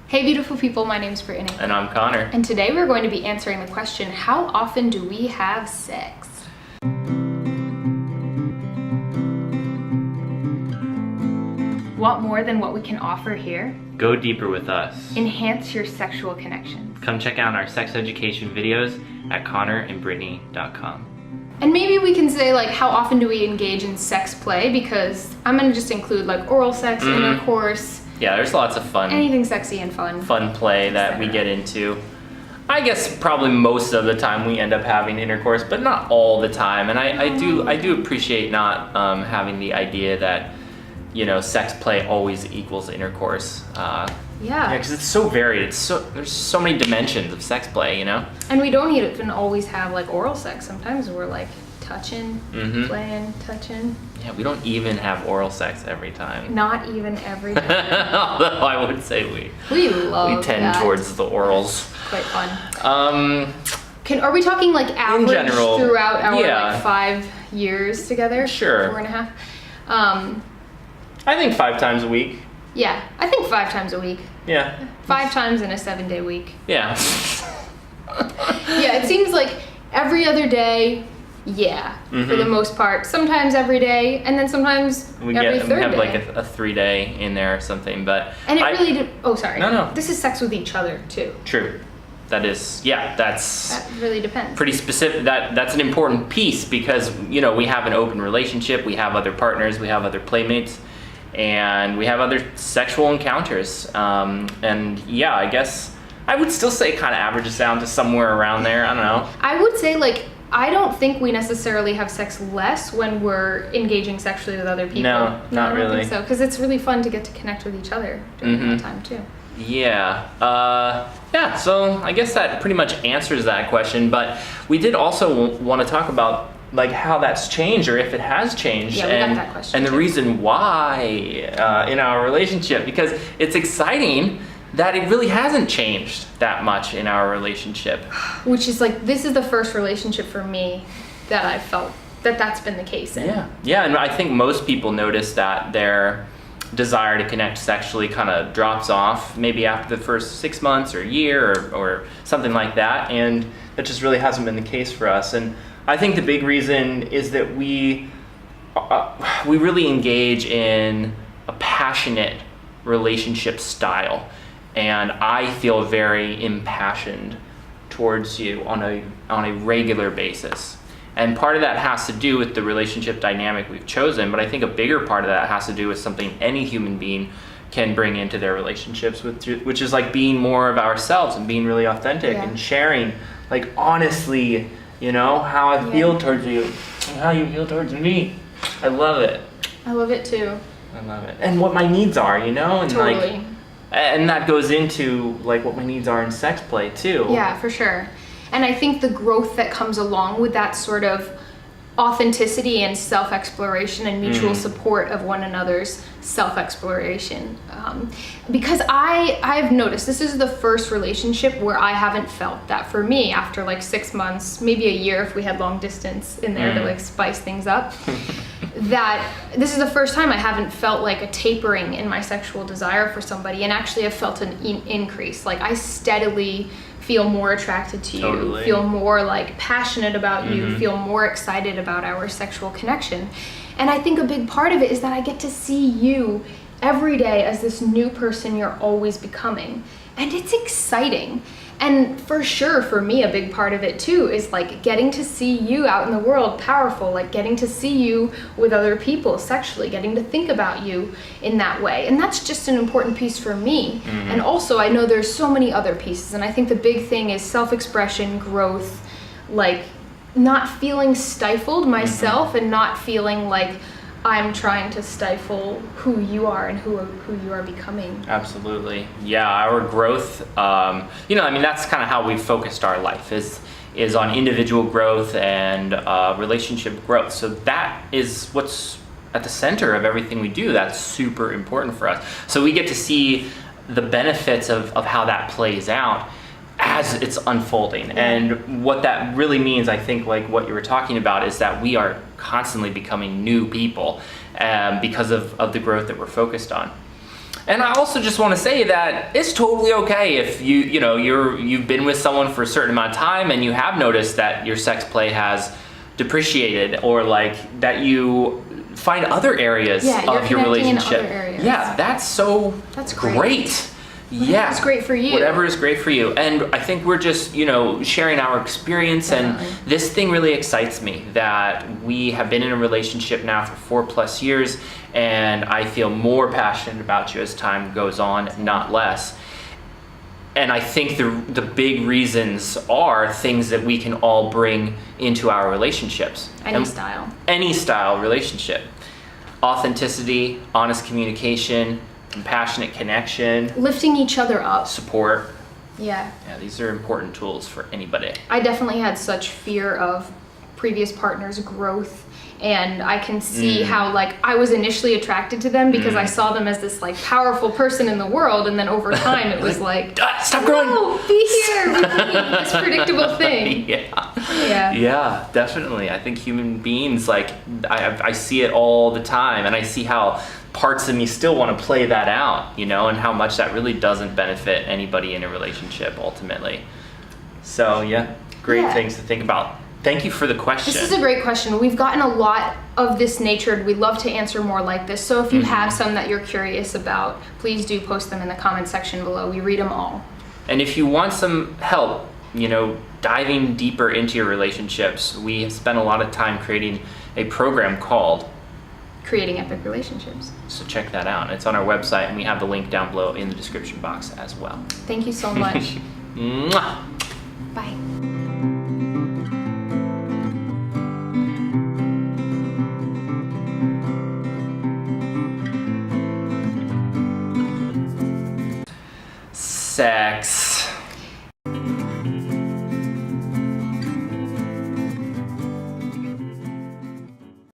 Hey beautiful people, my name's Brittany. And I'm Connor. And today we're going to be answering the question, how often do we have sex? Want more than what we can offer here? Go deeper with us. Enhance your sexual connections. Come check out our sex education videos at connorandbrittany.com. And maybe we can say like, how often do we engage in sex play? Because I'm gonna just include like oral sex, intercourse. Yeah, there's lots of fun. Anything sexy and fun. Fun play that we get into. I guess probably most of the time we end up having intercourse, but not all the time. And I do appreciate not having the idea that, you know, sex play always equals intercourse. Yeah, because it's so varied. There's so many dimensions of sex play, you know? And we don't even always have like oral sex. Sometimes we're like touching, playing, touching. Yeah, we don't even have oral sex every time. Not even every time. Although I would say we tend that. towards the orals. Quite fun. Are we talking like average general, throughout our like 5 years together? Sure. 4.5. I think 5 times a week. Yeah, I think 5 times a week. Yeah. 5 times in a 7-day week. Yeah. Yeah, it seems like every other day. Yeah, for the most part. Sometimes every day, and then sometimes every third day. We have like a 3-day in there or something, but and oh, sorry. No. This is sex with each other too. True. That really depends. Pretty specific. That's an important piece because, you know, we have an open relationship, we have other partners, we have other playmates, and we have other sexual encounters. And yeah, I guess I would still say kind of averages down to somewhere around there. I don't know. I would say like, I don't think we necessarily have sex less when we're engaging sexually with other people. No, not really. I don't think so, because it's really fun to get to connect with each other during that time too. Yeah. Yeah, so I guess that pretty much answers that question, but we did also want to talk about like how that's changed or if it has changed. Yeah, we got that question and the too. reason why in our relationship, because it's exciting that it really hasn't changed that much in our relationship. Which is like, this is the first relationship for me that I felt that's been the case in. Yeah, and I think most people notice that their desire to connect sexually kind of drops off maybe after the first 6 months or a year or something like that, and that just really hasn't been the case for us. And I think the big reason is that we really engage in a passionate relationship style. And I feel very impassioned towards you on a regular basis. And part of that has to do with the relationship dynamic we've chosen, but I think a bigger part of that has to do with something any human being can bring into their relationships, which is like being more of ourselves and being really authentic and sharing, like honestly, you know, how I feel towards you and how you feel towards me. I love it. I love it too. I love it. And what my needs are, you know? And totally. And that goes into like what my needs are in sex play too. Yeah, for sure. And I think the growth that comes along with that sort of authenticity and self-exploration and mutual support of one another's self-exploration. Because I've noticed this is the first relationship where I haven't felt that for me after like 6 months, maybe a year if we had long distance in there to like spice things up. That this is the first time I haven't felt like a tapering in my sexual desire for somebody, and actually I've felt an increase. Like I steadily feel more attracted to you, feel more like passionate about you, feel more excited about our sexual connection. And I think a big part of it is that I get to see you every day as this new person you're always becoming. And it's exciting. And for sure, for me, a big part of it too is like getting to see you out in the world powerful, like getting to see you with other people sexually, getting to think about you in that way. And that's just an important piece for me. And also I know there's so many other pieces, and I think the big thing is self-expression, growth, like not feeling stifled myself and not feeling like I'm trying to stifle who you are and who you are becoming. Absolutely. Yeah, our growth, you know, I mean, that's kind of how we've focused our life is on individual growth and relationship growth. So that is what's at the center of everything we do. That's super important for us. So we get to see the benefits of how that plays out as it's unfolding. And what that really means, I think, like what you were talking about, is that we are constantly becoming new people because of the growth that we're focused on. And I also just want to say that it's totally okay if you've been with someone for a certain amount of time and you have noticed that your sex play has depreciated, or like that you find other areas of your relationship. In other areas. Yeah, that's great. Yeah, it's great for you. Whatever is great for you. And I think we're just, sharing our experience. Definitely. And this thing really excites me that we have been in a relationship now for 4+ years, and I feel more passionate about you as time goes on, not less. And I think the big reasons are things that we can all bring into our relationships. Any style relationship. Authenticity, honest communication, compassionate connection, lifting each other up, support. Yeah, These are important tools for anybody. I definitely had such fear of previous partners' growth, and I can see how like I was initially attracted to them because I saw them as this like powerful person in the world, and then over time it was like stop growing. No, be here with me, this predictable thing. Yeah, definitely. I think human beings, like I see it all the time, and I see how parts of me still want to play that out, and how much that really doesn't benefit anybody in a relationship ultimately. So great things to think about. Thank you for the question. This is a great question. We've gotten a lot of this nature, and we'd love to answer more like this. So if you have some that you're curious about, please do post them in the comment section below. We read them all. And if you want some help, diving deeper into your relationships, we have spent a lot of time creating a program called Creating Epic Relationships. So check that out. It's on our website, and we have the link down below in the description box as well. Thank you so much. Mwah. Bye. Sex.